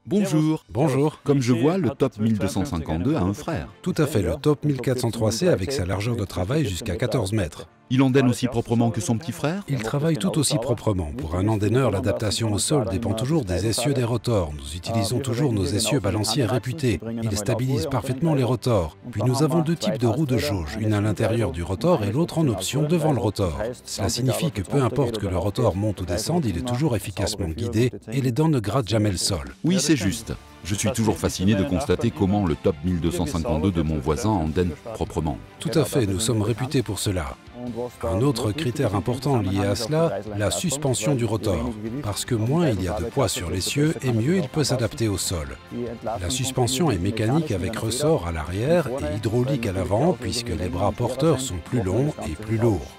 Bonjour. Bonjour. Comme je vois, le top 1252 a un frère. Tout à fait, le top 1403C avec sa largeur de travail jusqu'à 14 mètres. Il endaine aussi proprement que son petit frère? Il travaille tout aussi proprement. Pour un endaineur, l'adaptation au sol dépend toujours des essieux des rotors. Nous utilisons toujours nos essieux balanciers réputés. Ils stabilisent parfaitement les rotors. Puis nous avons deux types de roues de jauge, une à l'intérieur du rotor et l'autre en option devant le rotor. Cela signifie que peu importe que le rotor monte ou descende, il est toujours efficacement guidé et les dents ne grattent jamais le sol. Oui, c'est juste. Je suis toujours fasciné de constater comment le top 1252 de mon voisin endaine proprement. Tout à fait, nous sommes réputés pour cela. Un autre critère important lié à cela, la suspension du rotor. Parce que moins il y a de poids sur l'essieu et mieux il peut s'adapter au sol. La suspension est mécanique avec ressort à l'arrière et hydraulique à l'avant puisque les bras porteurs sont plus longs et plus lourds.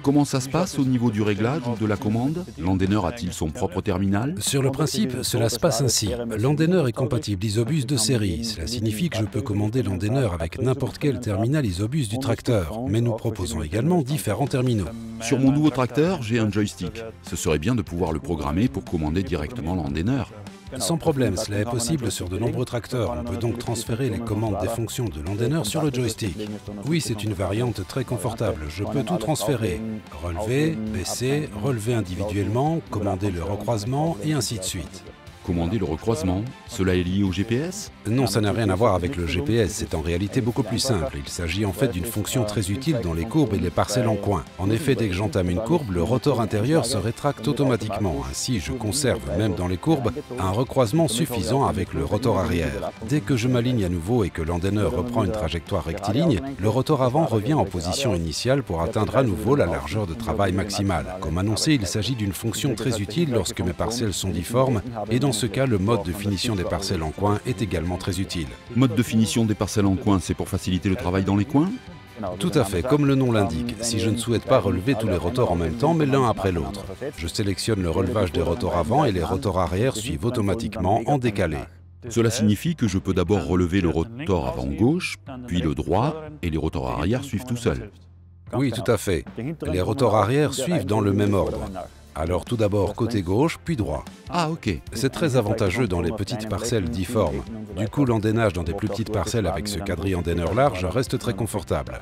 Comment ça se passe au niveau du réglage ou de la commande? L'endaineur a-t-il son propre terminal? Sur le principe, cela se passe ainsi. L'endaineur est compatible Isobus de série. Cela signifie que je peux commander l'endaineur avec n'importe quel terminal Isobus du tracteur. Mais nous proposons également différents terminaux. Sur mon nouveau tracteur, j'ai un joystick. Ce serait bien de pouvoir le programmer pour commander directement l'endaineur. Sans problème, cela est possible sur de nombreux tracteurs. On peut donc transférer les commandes des fonctions de l'endaineur sur le joystick. Oui, c'est une variante très confortable. Je peux tout transférer. Relever, baisser, relever individuellement, commander le recroisement et ainsi de suite. Commander le recroisement, cela est lié au GPS? Non, ça n'a rien à voir avec le GPS, c'est en réalité beaucoup plus simple. Il s'agit en fait d'une fonction très utile dans les courbes et les parcelles en coin. En effet, dès que j'entame une courbe, le rotor intérieur se rétracte automatiquement. Ainsi, je conserve, même dans les courbes, un recroisement suffisant avec le rotor arrière. Dès que je m'aligne à nouveau et que l'endaineur reprend une trajectoire rectiligne, le rotor avant revient en position initiale pour atteindre à nouveau la largeur de travail maximale. Comme annoncé, il s'agit d'une fonction très utile lorsque mes parcelles sont difformes et dans ce cas, le mode de finition des parcelles en coin est également très utile. Mode de finition des parcelles en coin, c'est pour faciliter le travail dans les coins? Tout à fait, comme le nom l'indique. Si je ne souhaite pas relever tous les rotors en même temps, mais l'un après l'autre, je sélectionne le relevage des rotors avant et les rotors arrière suivent automatiquement en décalé. Cela signifie que je peux d'abord relever le rotor avant gauche, puis le droit, et les rotors arrière suivent tout seuls. Oui, tout à fait. Les rotors arrière suivent dans le même ordre. Alors tout d'abord côté gauche, puis droit. Ah ok. C'est très avantageux dans les petites parcelles difformes. Du coup, l'endainage dans des plus petites parcelles avec ce quadrille endaineur large reste très confortable.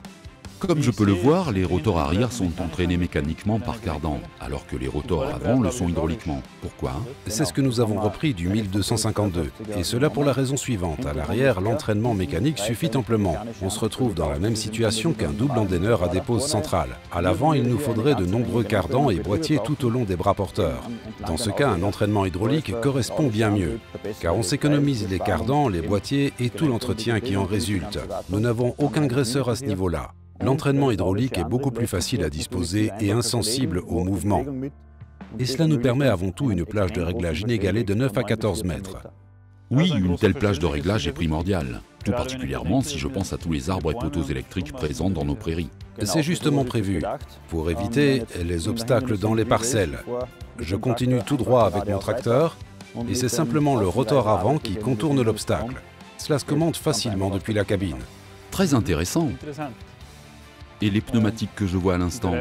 Comme je peux le voir, les rotors arrière sont entraînés mécaniquement par cardan, alors que les rotors avant le sont hydrauliquement. Pourquoi? C'est ce que nous avons repris du 1252. Et cela pour la raison suivante. À l'arrière, l'entraînement mécanique suffit amplement. On se retrouve dans la même situation qu'un double endaineur à dépose centrale. À l'avant, il nous faudrait de nombreux cardans et boîtiers tout au long des bras porteurs. Dans ce cas, un entraînement hydraulique correspond bien mieux, car on s'économise les cardans, les boîtiers et tout l'entretien qui en résulte. Nous n'avons aucun graisseur à ce niveau-là. L'entraînement hydraulique est beaucoup plus facile à disposer et insensible au mouvement. Et cela nous permet avant tout une plage de réglage inégalée de 9 à 14 mètres. Oui, une telle plage de réglage est primordiale, tout particulièrement si je pense à tous les arbres et poteaux électriques présents dans nos prairies. C'est justement prévu, pour éviter les obstacles dans les parcelles. Je continue tout droit avec mon tracteur, et c'est simplement le rotor avant qui contourne l'obstacle. Cela se commande facilement depuis la cabine. Très intéressant. Et les pneumatiques que je vois à l'instant,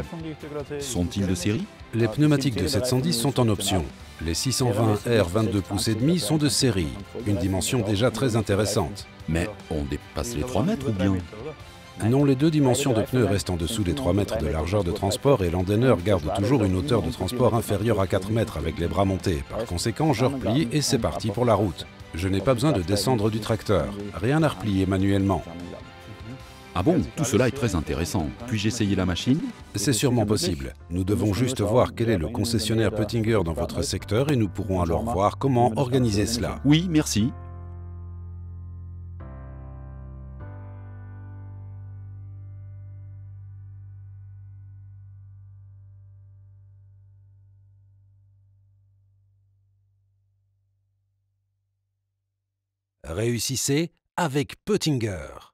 sont-ils de série? Les pneumatiques de 710 sont en option. Les 620 R 22 pouces et demi sont de série, une dimension déjà très intéressante. Mais on dépasse les 3 mètres ou bien? Non, les deux dimensions de pneus restent en dessous des 3 mètres de largeur de transport et l'endaineur garde toujours une hauteur de transport inférieure à 4 mètres avec les bras montés. Par conséquent, je replie et c'est parti pour la route. Je n'ai pas besoin de descendre du tracteur, rien à replier manuellement. Ah bon, tout cela est très intéressant. Puis-je essayer la machine? C'est sûrement possible. Nous devons juste voir quel est le concessionnaire Pöttinger dans votre secteur et nous pourrons alors voir comment organiser cela. Oui, merci. Réussissez avec Pöttinger.